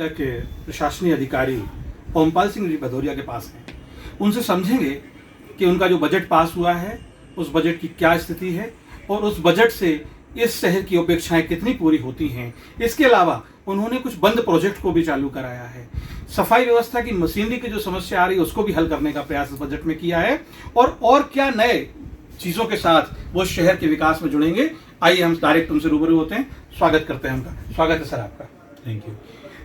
पालिका के प्रशासनिक अधिकारी ओमपाल सिंह जी भदौरिया के पास हैं। उनसे समझेंगे कि उनका जो बजट पास हुआ है उस बजट की क्या स्थिति है और उस बजट से इस शहर की अपेक्षाएं कितनी पूरी होती हैं। इसके अलावा उन्होंने कुछ बंद प्रोजेक्ट को भी चालू कराया है। सफाई व्यवस्था की मशीनरी की जो समस्या आ रही है उसको भी हल करने का प्रयास इस बजट में किया है और क्या नए चीज़ों के साथ वो शहर के विकास में जुड़ेंगे। आइए हम डायरेक्ट उनसे रूबरू होते हैं। स्वागत करते हैं उनका। स्वागत है सर आपका। थैंक यू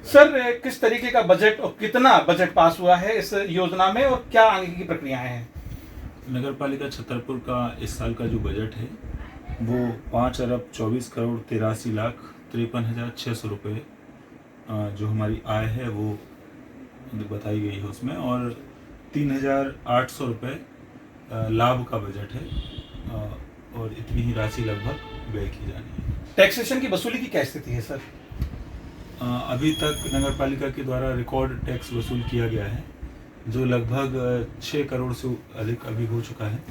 सर, किस तरीके का बजट और कितना बजट पास हुआ है इस योजना में और क्या आगे की प्रक्रियाएं हैं? नगर पालिका छतरपुर का इस साल का जो बजट है वो 5,24,83,53,600 रुपये जो हमारी आय है वो बताई गई है उसमें, और 3,800 रुपये लाभ का बजट है और इतनी ही राशि लगभग व्यय की जानी है। टैक्सेशन की वसूली की क्या स्थिति है सर? अभी तक नगर पालिका के द्वारा रिकॉर्ड टैक्स वसूल किया गया है जो लगभग 6 करोड़ से अधिक अभी हो चुका है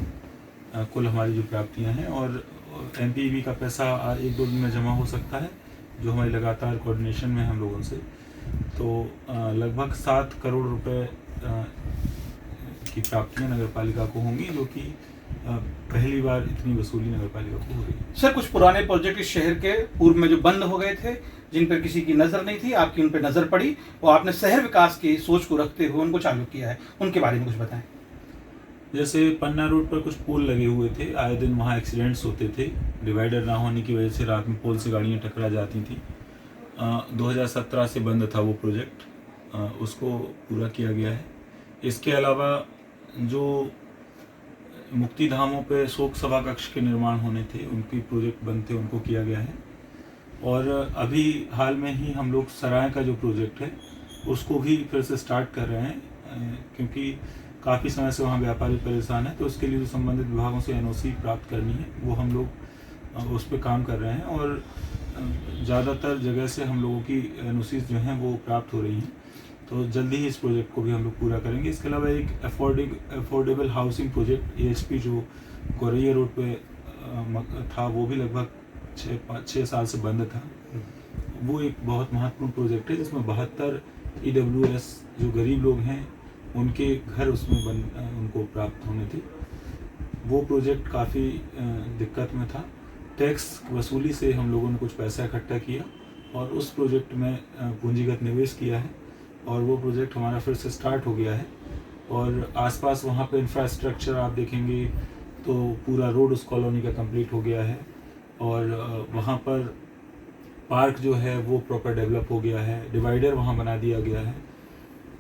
कुल हमारी जो प्राप्तियां हैं, और एमपीवी का पैसा 1-2 दिन में जमा हो सकता है जो हमारी लगातार कोऑर्डिनेशन में हम लोगों से, तो लगभग 7 करोड़ रुपए की प्राप्तियां नगर पालिका को होंगी, जो कि पहली बार इतनी वसूली नगर पालिका को हो रही है। सर, कुछ पुराने प्रोजेक्ट इस शहर के पूर्व में जो बंद हो गए थे, जिन पर किसी की नजर नहीं थी, आपकी उन पर नजर पड़ी और आपने शहर विकास की सोच को रखते हुए उनको चालू किया है, उनके बारे में कुछ बताएं। जैसे पन्ना रोड पर कुछ पोल लगे हुए थे, आए दिन वहाँ एक्सीडेंट्स होते थे, डिवाइडर ना होने की वजह से रात में पोल से गाड़ियाँ टकरा जाती थी। 2017 से बंद था वो प्रोजेक्ट, उसको पूरा किया गया है। इसके अलावा जो मुक्ति धामों पे शोक सभा कक्ष के निर्माण होने थे, उनके प्रोजेक्ट बंद थे, उनको किया गया है। और अभी हाल में ही हम लोग सराय का जो प्रोजेक्ट है उसको भी फिर से स्टार्ट कर रहे हैं, क्योंकि काफ़ी समय से वहाँ व्यापारी परेशान है, तो उसके लिए जो संबंधित विभागों से एनओसी प्राप्त करनी है वो हम लोग उस पर काम कर रहे हैं, और ज़्यादातर जगह से हम लोगों की एनओसी जो हैं वो प्राप्त हो रही हैं, तो जल्दी ही इस प्रोजेक्ट को भी हम लोग पूरा करेंगे। इसके अलावा एक अफोर्डेबल हाउसिंग प्रोजेक्ट AHP जो गोरैया रोड पे था, वो भी लगभग 6 साल से बंद था। वो एक बहुत महत्वपूर्ण प्रोजेक्ट है जिसमें 72 EWS जो गरीब लोग हैं उनके घर उसमें उनको प्राप्त होने थे। वो प्रोजेक्ट काफ़ी दिक्कत में था। टैक्स वसूली से हम लोगों ने कुछ पैसा इकट्ठा किया और उस प्रोजेक्ट में पूंजीगत निवेश किया है, और वो प्रोजेक्ट हमारा फिर से स्टार्ट हो गया है। और आसपास वहाँ पे इंफ्रास्ट्रक्चर आप देखेंगे तो पूरा रोड उस कॉलोनी का कंप्लीट हो गया है, और वहाँ पर पार्क जो है वो प्रॉपर डेवलप हो गया है, डिवाइडर वहाँ बना दिया गया है,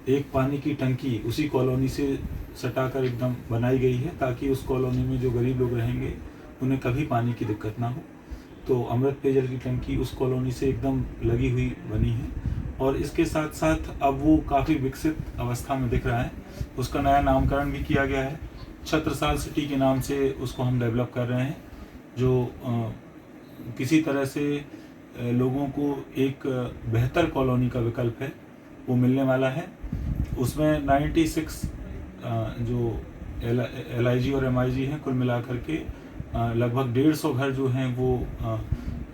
एक पानी की टंकी उसी कॉलोनी से सटाकर एकदम बनाई गई है ताकि उस कॉलोनी में जो गरीब लोग रहेंगे उन्हें कभी पानी की दिक्कत ना हो। तो अमृत पेयजल की टंकी उस कॉलोनी से एकदम लगी हुई बनी है, और इसके साथ साथ अब वो काफ़ी विकसित अवस्था में दिख रहा है। उसका नया नामकरण भी किया गया है, छत्रसाल सिटी के नाम से उसको हम डेवलप कर रहे हैं, जो किसी तरह से लोगों को एक बेहतर कॉलोनी का विकल्प है वो मिलने वाला है। उसमें 96 जो LIG और MIG हैं, कुल मिलाकर के लगभग 150 घर जो हैं वो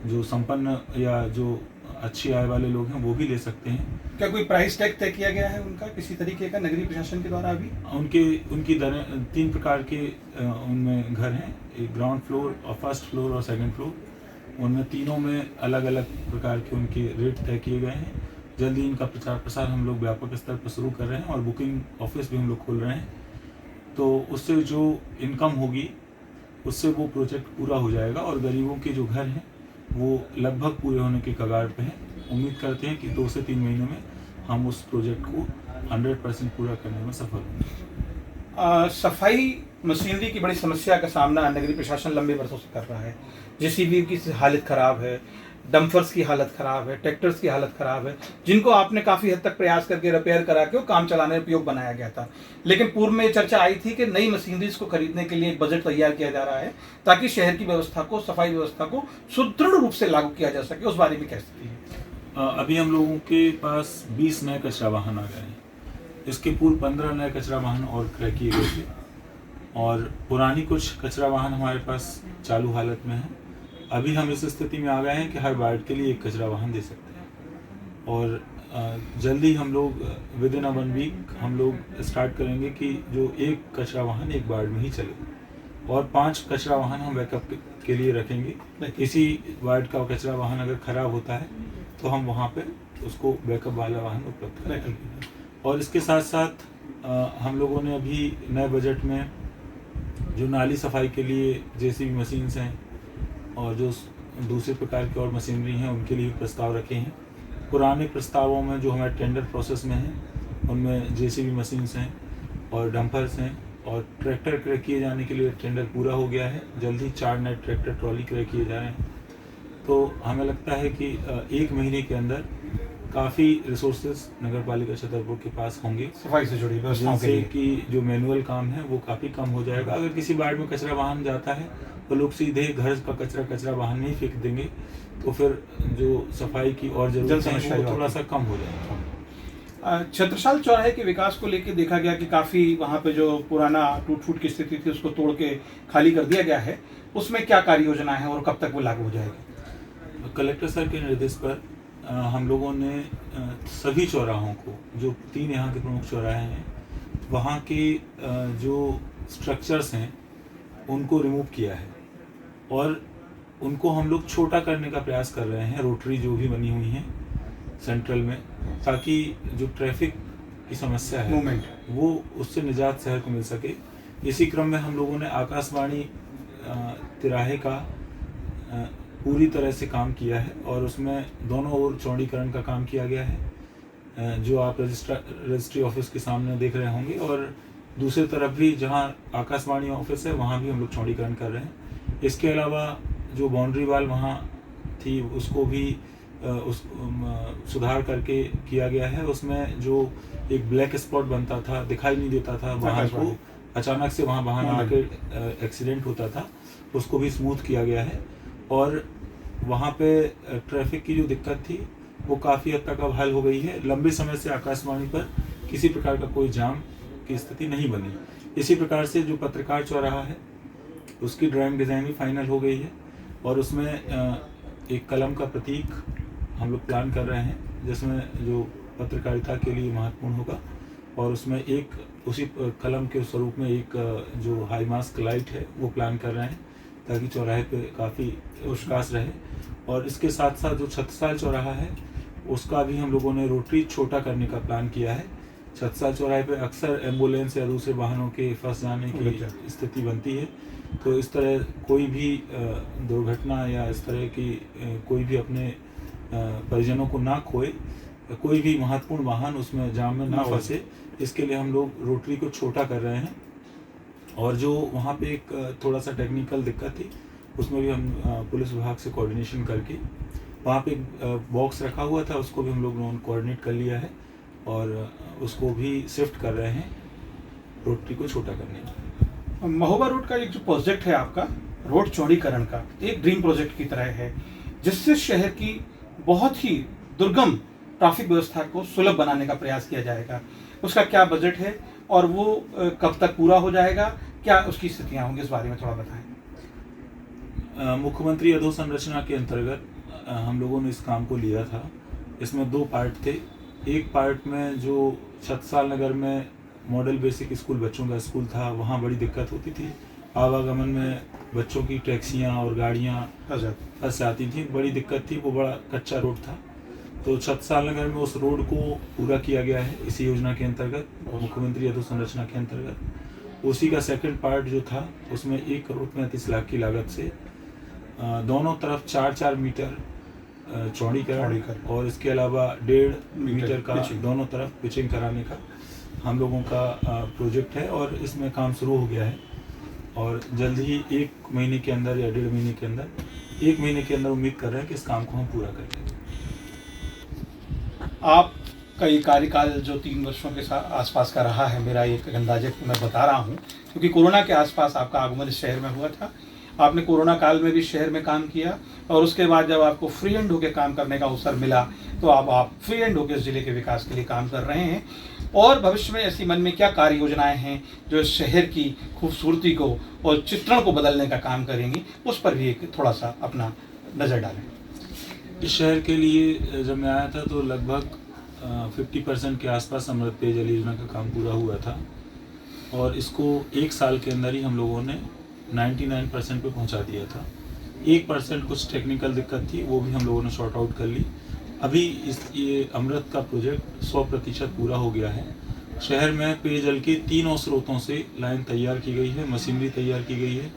जो संपन्न या जो अच्छी आय वाले लोग हैं वो भी ले सकते हैं। क्या कोई प्राइस टैग तय किया गया है उनका किसी तरीके का नगरीय प्रशासन के द्वारा? अभी उनकी दरें 3 प्रकार के उनमें घर हैं, एक ग्राउंड फ्लोर और फर्स्ट फ्लोर और सेकंड फ्लोर। उनमें तीनों में अलग अलग प्रकार के उनके रेट तय किए गए हैं। जल्दी इनका प्रचार प्रसार हम लोग व्यापक स्तर पर शुरू कर रहे हैं और बुकिंग ऑफिस भी हम लोग खोल रहे हैं, तो उससे जो इनकम होगी उससे वो प्रोजेक्ट पूरा हो जाएगा और गरीबों के जो घर हैं वो लगभग पूरे होने के कगार पे हैं। उम्मीद करते हैं कि 2 से 3 महीनों में हम उस प्रोजेक्ट को 100% पूरा करने में सफल होंगे। सफाई मशीनरी की बड़ी समस्या का सामना नगरीय प्रशासन लंबे वर्षों से कर रहा है। JCB की हालत ख़राब है, डंपर्स की हालत ख़राब है, ट्रैक्टर्स की हालत ख़राब है, जिनको आपने काफ़ी हद तक प्रयास करके रिपेयर करा के वो काम चलाने में उपयोग बनाया गया था। लेकिन पूर्व में चर्चा आई थी कि नई मशीनरीज को खरीदने के लिए एक बजट तैयार किया जा रहा है ताकि शहर की व्यवस्था को, सफाई व्यवस्था को सुदृढ़ रूप से लागू किया जा सके। उस बारे में क्या स्थिति है? अभी हम लोगों के पास 20 नए कचरा वाहन आ गए हैं। इसके पूर्व 15 नए कचरा वाहन और क्रय किए गए थे, और पुरानी कुछ कचरा वाहन हमारे पास चालू हालत में है। अभी हम इस स्थिति में आ गए हैं कि हर वार्ड के लिए एक कचरा वाहन दे सकते हैं, और जल्दी हम लोग विद इन 1 वीक हम लोग स्टार्ट करेंगे कि जो एक कचरा वाहन एक वार्ड में ही चले, और 5 कचरा वाहन हम बैकअप के लिए रखेंगे। किसी वार्ड का कचरा वाहन अगर खराब होता है तो हम वहाँ पे उसको बैकअप वाला वाहन उपलब्ध कराएंगे। और इसके साथ साथ हम लोगों ने अभी नए बजट में जो नाली सफाई के लिए जेसीबी मशीन्स हैं और जो दूसरे प्रकार की और मशीनरी हैं उनके लिए प्रस्ताव रखे हैं। पुराने प्रस्तावों में जो हमारे टेंडर प्रोसेस में हैं उनमें जेसीबी मशीन्स हैं और डंपर्स हैं, और ट्रैक्टर क्रय किए जाने के लिए टेंडर पूरा हो गया है। जल्दी 4 नए ट्रैक्टर ट्रॉली क्रय किए जा रहे हैं। तो हमें लगता है कि 1 महीने के अंदर काफ़ी रिसोर्सेज नगर पालिका छतरपुर के पास होंगे सफाई से जुड़ी व्यवस्थाओं के जिनसे लिए। कि जो मैनुअल काम है वो काफ़ी कम हो जाएगा। अगर किसी वार्ड में कचरा वाहन जाता है तो लोग सीधे घर का कचरा वाहन में ही फेंक देंगे, तो फिर जो सफाई की और जरूरत है वो थोड़ा सा कम हो जाएगा। छत्रसाल चौराहे के विकास को लेकर देखा गया कि काफ़ी वहाँ पे जो पुराना टूट फूट की स्थिति थी उसको तोड़ के खाली कर दिया गया है। उसमें क्या कार्य योजना है और कब तक वो लागू हो जाएगी? कलेक्टर सर के निर्देश पर हम लोगों ने सभी चौराहों को, जो 3 यहाँ के प्रमुख चौराहे हैं, वहाँ के जो स्ट्रक्चर्स हैं उनको रिमूव किया है और उनको हम लोग छोटा करने का प्रयास कर रहे हैं। रोटरी जो भी बनी हुई हैं सेंट्रल में, ताकि जो ट्रैफिक की समस्या है मूवमेंट वो उससे निजात शहर को मिल सके। इसी क्रम में हम लोगों ने आकाशवाणी तिराहे का पूरी तरह से काम किया है और उसमें दोनों ओर चौड़ीकरण का काम किया गया है, जो आप रजिस्ट्री ऑफिस के सामने देख रहे होंगे। और दूसरी तरफ भी जहां आकाशवाणी ऑफिस है वहां भी हम लोग चौड़ीकरण कर रहे हैं। इसके अलावा जो बाउंड्री वाल वहां थी उसको भी सुधार करके किया गया है। उसमें जो एक ब्लैक स्पॉट बनता था, दिखाई नहीं देता था वाहन को, अचानक से वहाँ वाहन आके एक्सीडेंट होता था, उसको भी स्मूथ किया गया है। और वहाँ पे ट्रैफिक की जो दिक्कत थी वो काफ़ी हद तक अब हल हो गई है। लंबे समय से आकाशवाणी पर किसी प्रकार का कोई जाम की स्थिति नहीं बनी। इसी प्रकार से जो पत्रकार चौराहा है उसकी ड्राइंग डिज़ाइन भी फाइनल हो गई है और उसमें एक कलम का प्रतीक हम लोग प्लान कर रहे हैं जिसमें जो पत्रकारिता के लिए महत्वपूर्ण होगा, और उसमें एक उसी कलम के स्वरूप में एक जो हाई मास्क लाइट है वो प्लान कर रहे हैं ताकि चौराहे पे काफ़ी प्रकाश रहे। और इसके साथ साथ जो छत्रसाल चौराहा है उसका भी हम लोगों ने रोटरी छोटा करने का प्लान किया है। छत्रसाल चौराहे पे अक्सर एम्बुलेंस या दूसरे वाहनों के फंस जाने की स्थिति बनती है, तो इस तरह कोई भी दुर्घटना या इस तरह की कोई भी अपने परिजनों को ना खोए, कोई भी महत्वपूर्ण वाहन उसमें जाम में ना फंसे, इसके लिए हम लोग रोटरी को छोटा कर रहे हैं। और जो वहाँ पे एक थोड़ा सा टेक्निकल दिक्कत थी उसमें भी हम पुलिस विभाग से कोऑर्डिनेशन करके वहाँ पे एक बॉक्स रखा हुआ था, उसको भी हम लोग ने कोऑर्डिनेट कर लिया है और उसको भी शिफ्ट कर रहे हैं रोटरी को छोटा करने का। महोबा रोड का एक जो प्रोजेक्ट है आपका रोड चौड़ीकरण का, एक ड्रीम प्रोजेक्ट की तरह है जिससे शहर की बहुत ही दुर्गम ट्रैफिक व्यवस्था को सुलभ बनाने का प्रयास किया जाएगा। उसका क्या बजट है और वो कब तक पूरा हो जाएगा, क्या उसकी स्थितियां होंगी, इस बारे में थोड़ा बताएं। मुख्यमंत्री अधोसंरचना के अंतर्गत हम लोगों ने इस काम को लिया था। इसमें 2 पार्ट थे। एक पार्ट में जो छत्रसाल नगर में मॉडल बेसिक स्कूल बच्चों का स्कूल था, वहाँ बड़ी दिक्कत होती थी। आवागमन में बच्चों की टैक्सियाँ और गाड़ियाँ फंस जाती थी, बड़ी दिक्कत थी। वो बड़ा कच्चा रोड था, तो छत्रसाल नगर में उस रोड को पूरा किया गया है इसी योजना के अंतर्गत, मुख्यमंत्री अधोसंरचना के अंतर्गत। उसी का सेकंड पार्ट जो था उसमें 1 करोड़ 35 लाख की लागत से दोनों तरफ 4-4 मीटर चौड़ीकरण और इसके अलावा 1.5 मीटर का दोनों तरफ पिचिंग कराने का हम लोगों का प्रोजेक्ट है और इसमें काम शुरू हो गया है। और जल्द ही 1 महीने के अंदर या 1.5 महीने के अंदर, 1 महीने के अंदर उम्मीद कर रहे हैं कि इस काम को हम पूरा कर लेंगे। आपका ये कार्यकाल जो 3 वर्षों के आसपास का रहा है, मेरा एक अंदाजे मैं बता रहा हूँ क्योंकि कोरोना के आसपास आपका आगमन इस शहर में हुआ था। आपने कोरोना काल में भी शहर में काम किया और उसके बाद जब आपको फ्री हैंड होकर काम करने का अवसर मिला तो अब आप फ्री हैंड होकर इस जिले के विकास के लिए काम कर रहे हैं। और भविष्य में ऐसी मन में क्या कार्य योजनाएं हैं जो इस शहर की खूबसूरती को और चित्रण को बदलने का काम करेंगी, उस पर भी एक थोड़ा सा अपना नज़र डालें। इस शहर के लिए जब मैं आया था तो लगभग 50% के आसपास अमृत पेयजल योजना का काम पूरा हुआ था और इसको 1 साल के अंदर ही हम लोगों ने 99% पे पहुंचा दिया था। 1% कुछ टेक्निकल दिक्कत थी, वो भी हम लोगों ने सॉर्ट आउट कर ली। अभी ये अमृत का प्रोजेक्ट 100% पूरा हो गया है। शहर में पेयजल के 3 स्रोतों से लाइन तैयार की गई है, मशीनरी तैयार की गई है।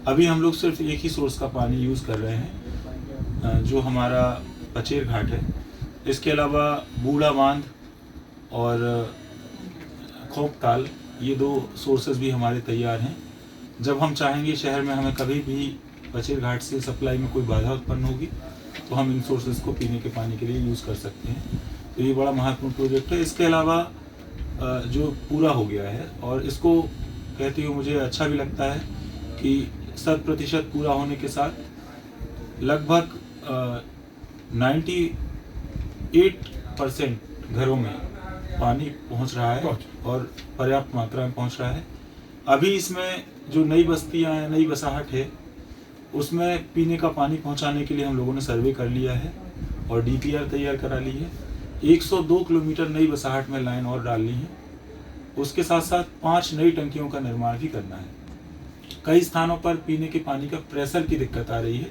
अभी हम लोग सिर्फ एक ही सोर्स का पानी यूज़ कर रहे हैं, जो हमारा पचेर घाट है। इसके अलावा बूढ़ा बांध और खोपताल, ये 2 सोर्सेज भी हमारे तैयार हैं। जब हम चाहेंगे शहर में हमें कभी भी पचेर घाट से सप्लाई में कोई बाधा उत्पन्न होगी तो हम इन सोर्सेज को पीने के पानी के लिए यूज़ कर सकते हैं। तो ये बड़ा महत्वपूर्ण प्रोजेक्ट है। इसके अलावा जो पूरा हो गया है और इसको कहते हुए मुझे अच्छा भी लगता है कि 100% पूरा होने के साथ लगभग 98% घरों में पानी पहुंच रहा है और पर्याप्त मात्रा में पहुंच रहा है। अभी इसमें जो नई बस्तियां हैं, नई बसाहट है, उसमें पीने का पानी पहुंचाने के लिए हम लोगों ने सर्वे कर लिया है और DPR तैयार करा ली है। 102 किलोमीटर नई बसाहट में लाइन और डालनी है। उसके साथ साथ 5 नई टंकियों का निर्माण भी करना है। कई स्थानों पर पीने के पानी का प्रेशर की दिक्कत आ रही है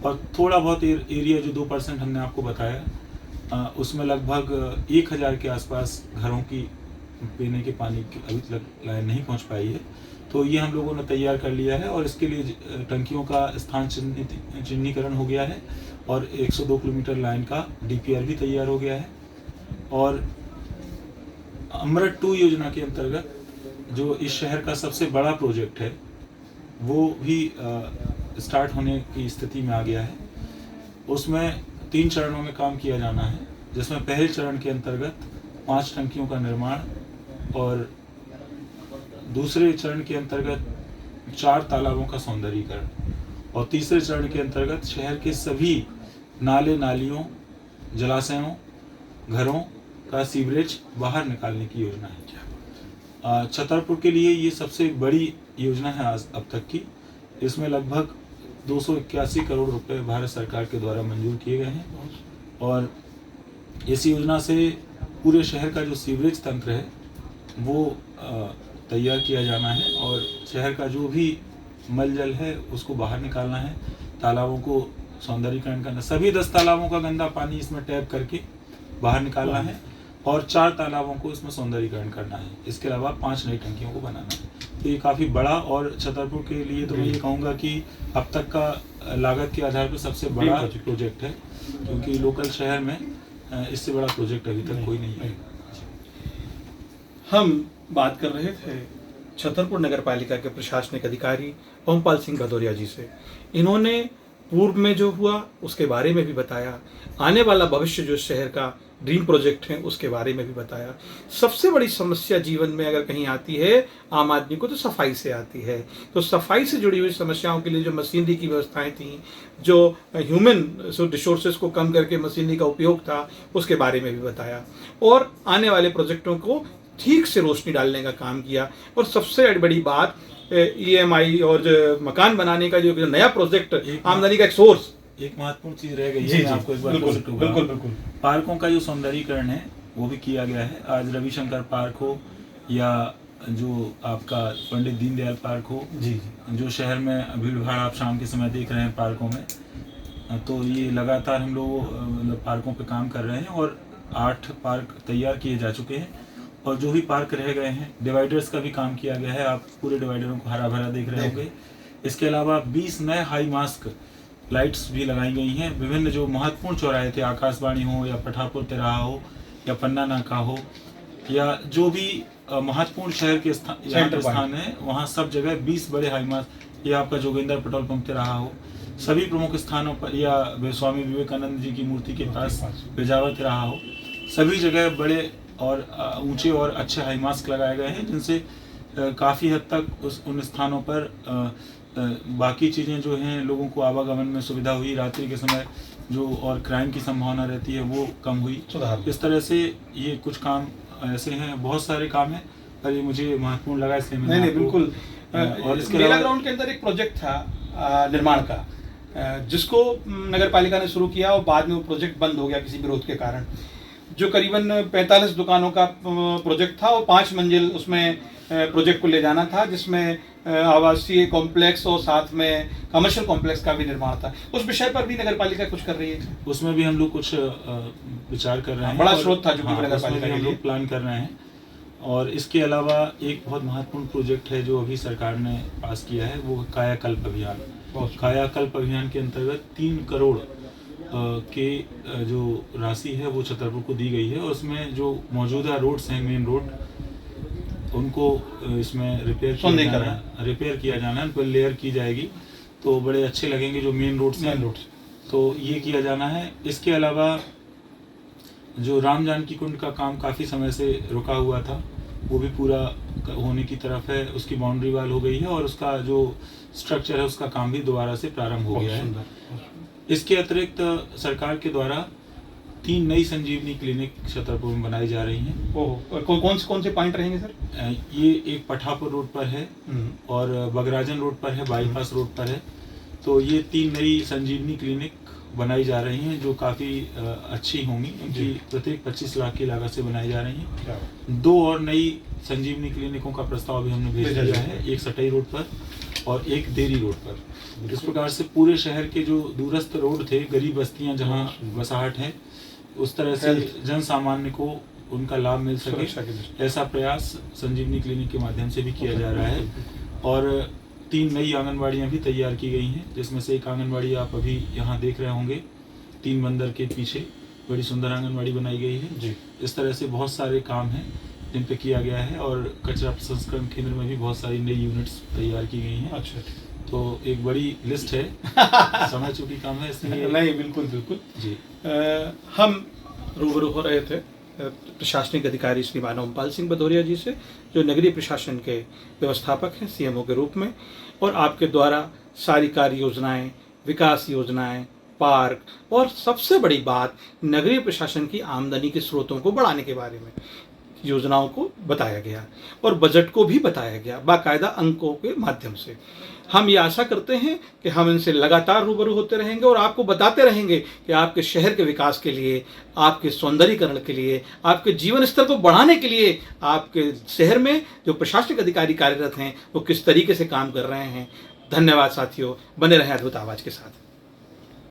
और थोड़ा बहुत एरिया जो 2% हमने आपको बताया, उसमें लगभग 1000 के आसपास घरों की पीने के पानी की अभी तक लाइन नहीं पहुंच पाई है। तो ये हम लोगों ने तैयार कर लिया है और इसके लिए टंकियों का स्थान चिन्हीकरण हो गया है और 102 किलोमीटर लाइन का DPR भी तैयार हो गया है। और अमृत 2 योजना के अंतर्गत जो इस शहर का सबसे बड़ा प्रोजेक्ट है वो भी स्टार्ट होने की स्थिति में आ गया है। उसमें 3 चरणों में काम किया जाना है, जिसमें पहले चरण के अंतर्गत 5 टंकियों का निर्माण और दूसरे चरण के अंतर्गत 4 तालाबों का सौंदर्यीकरण और तीसरे चरण के अंतर्गत शहर के सभी नाले नालियों, जलाशयों, घरों का सीवरेज बाहर निकालने की योजना है। छतरपुर के लिए ये सबसे बड़ी योजना है आज अब तक की। इसमें लगभग 281 करोड़ रुपए भारत सरकार के द्वारा मंजूर किए गए हैं और इस योजना से पूरे शहर का जो सीवरेज तंत्र है वो तैयार किया जाना है और शहर का जो भी मल जल है उसको बाहर निकालना है, तालाबों को सौंदर्यीकरण करना, सभी 10 तालाबों का गंदा पानी इसमें टैप करके बाहर निकालना है और 4 तालाबों को इसमें सौंदर्यीकरण करना है। इसके अलावा 5 नई टंकियों को बनाना है। तो ये काफ़ी बड़ा और छतरपुर के लिए तो मैं ये कहूँगा कि अब तक का लागत के आधार पर सबसे बड़ा प्रोजेक्ट है, क्योंकि लोकल शहर में इससे बड़ा प्रोजेक्ट अभी तक कोई नहीं है। हम बात कर रहे थे छतरपुर नगर पालिका के प्रशासनिक अधिकारी ओमपाल सिंह भदौरिया जी से। इन्होंने पूर्व में जो हुआ उसके बारे में भी बताया, आने वाला भविष्य जो शहर का ड्रीम प्रोजेक्ट है उसके बारे में भी बताया। सबसे बड़ी समस्या जीवन में अगर कहीं आती है आम आदमी को तो सफाई से आती है। तो सफाई से जुड़ी हुई समस्याओं के लिए जो मशीनरी की व्यवस्थाएं थी, जो ह्यूमन रिसोर्सेज को कम करके मशीनरी का उपयोग था, उसके बारे में भी बताया और आने वाले प्रोजेक्टों को ठीक से रोशनी डालने का काम किया। और सबसे बड़ी बात EMI और जो मकान बनाने का जो नया प्रोजेक्ट, आमदनी का एक सोर्स, एक महत्वपूर्ण चीज रह गई है, आपको एक बार बिल्कुल पार्कों का जो सौंदर्यीकरण है वो भी किया गया है। आज रविशंकर पार्क हो या जो आपका पंडित दीनदयाल पार्क हो, जो शहर में भीड़ भाड़ आप शाम के समय देख रहे हैं पार्कों में, तो ये लगातार हम लोग पार्कों पे काम कर रहे हैं और 8 पार्क तैयार किए जा चुके हैं और जो भी पार्क रह गए हैं, डिवाइडर्स का भी काम किया गया है। आप पूरे डिवाइडरों को हरा भरा देख रहे होंगे। इसके अलावा 20 नए हाई मास्क लाइट्स भी लगाई गई हैं। विभिन्न जो महत्वपूर्ण चौराहे थे, आकाशवाणी हो या पठापुर तिराहा हो या पन्ना नाका हो या जो भी महत्वपूर्ण शहर के स्थान है, वहाँ सब जगह 20 बड़े हाई मास्क, या आपका जोगिंदर पेट्रोल पंप तिराहा हो, सभी प्रमुख स्थानों पर, या स्वामी विवेकानंद जी की मूर्ति के पास बिजावर तिराहा हो, सभी जगह बड़े और ऊंचे और अच्छे हाई मास्क लगाए गए हैं, जिनसे काफ़ी हद तक उन स्थानों पर बाकी चीज़ें जो हैं, लोगों को आवागमन में सुविधा हुई। रात्रि के समय जो और क्राइम की संभावना रहती है वो कम हुई। इस तरह से ये कुछ काम ऐसे हैं, बहुत सारे काम हैं, पर ये मुझे महत्वपूर्ण लगा इसलिए मैंने नहीं बिल्कुल। और इसके मेला ग्राउंड के अंदर एक प्रोजेक्ट था निर्माण का, जिसको नगर पालिका ने शुरू किया और बाद में वो प्रोजेक्ट बंद हो गया किसी विरोध के कारण। जो करीबन 45 दुकानों का प्रोजेक्ट था, और 5 मंजिल उसमें प्रोजेक्ट को ले जाना था, जिसमें आवासीय कॉम्प्लेक्स और साथ में कमर्शियल कॉम्प्लेक्स का भी निर्माण था। उस विषय पर भी नगर पालिका कुछ कर रही है? उसमें भी हम लोग कुछ विचार कर रहे हैं। बड़ा स्रोत था जो हाँ, नगर पालिका के हम लिए लोग प्लान कर रहे हैं। और इसके अलावा एक बहुत महत्वपूर्ण प्रोजेक्ट है जो अभी सरकार ने पास किया है, वो कायाकल्प अभियान। कायाकल्प अभियान के अंतर्गत 3 करोड़ के जो राशि है वो छतरपुर को दी गई है, और उसमें जो मौजूदा रोड्स हैं, मेन रोड, उनको इसमें रिपेयर किया जाना है, उन पर लेयर की जाएगी तो बड़े अच्छे लगेंगे जो मेन रोड्स हैं, तो ये किया जाना है। इसके अलावा जो राम जानकी कुंड का काम काफ़ी समय से रुका हुआ था, वो भी पूरा होने की तरफ है। उसकी बाउंड्री वाल हो गई है और उसका जो स्ट्रक्चर है उसका काम भी दोबारा से प्रारंभ हो गया है। इसके अतिरिक्त सरकार के द्वारा 3 नई संजीवनी क्लिनिक छतरपुर में बनाई जा रही हैं। कौन से पॉइंट रहेंगे सर? ये एक पठापुर रोड पर है और बगराजन रोड पर है, बाईपास रोड पर है। तो ये 3 नई संजीवनी क्लिनिक बनाई जा रही हैं जो काफ़ी अच्छी होंगी। इनकी प्रत्येक 25 लाख की लागत से बनाई जा रही हैं। 2 और नई संजीवनी क्लिनिकों का प्रस्ताव भी हमने भेज दिया है, एक सटई रोड पर और एक देरी रोड पर। इस प्रकार से पूरे शहर के जो दूरस्थ रोड थे, गरीब बस्तियां जहां बसाहट है, उस तरह से जन सामान्य को उनका लाभ मिल सके, ऐसा प्रयास संजीवनी क्लिनिक के माध्यम से भी किया जा रहा है। और 3 नई आंगनबाड़ियाँ भी तैयार की गई हैं, जिसमें से एक आंगनबाड़ी आप अभी यहाँ देख रहे होंगे 3 मंदिर के पीछे, बड़ी सुंदर आंगनबाड़ी बनाई गई है जी। इस तरह से बहुत सारे काम हैं जिन पे किया गया है, और कचरा प्रसंस्करण केंद्र में भी बहुत सारी नई यूनिट्स तैयार की गई हैं। अच्छा, तो एक बड़ी लिस्ट है, समय चूंकि कम है इसलिए। नहीं, बिल्कुल जी। हम रूबरू हो रहे थे प्रशासनिक अधिकारी श्रीमान ओमपाल सिंह भदौरिया जी से, जो नगरीय प्रशासन के व्यवस्थापक हैं सीएमओ के रूप में, और आपके द्वारा सारी कार्य योजनाएं, विकास योजनाएं, पार्क, और सबसे बड़ी बात नगरीय प्रशासन की आमदनी के स्रोतों को बढ़ाने के बारे में योजनाओं को बताया गया, और बजट को भी बताया गया बाकायदा अंकों के माध्यम से। हम ये आशा करते हैं कि हम इनसे लगातार रूबरू होते रहेंगे और आपको बताते रहेंगे कि आपके शहर के विकास के लिए, आपके सौंदर्यीकरण के लिए, आपके जीवन स्तर को बढ़ाने के लिए आपके शहर में जो प्रशासनिक अधिकारी कार्यरत हैं वो किस तरीके से काम कर रहे हैं। धन्यवाद साथियों, बने रहें अद्भुत आवाज़ के साथ।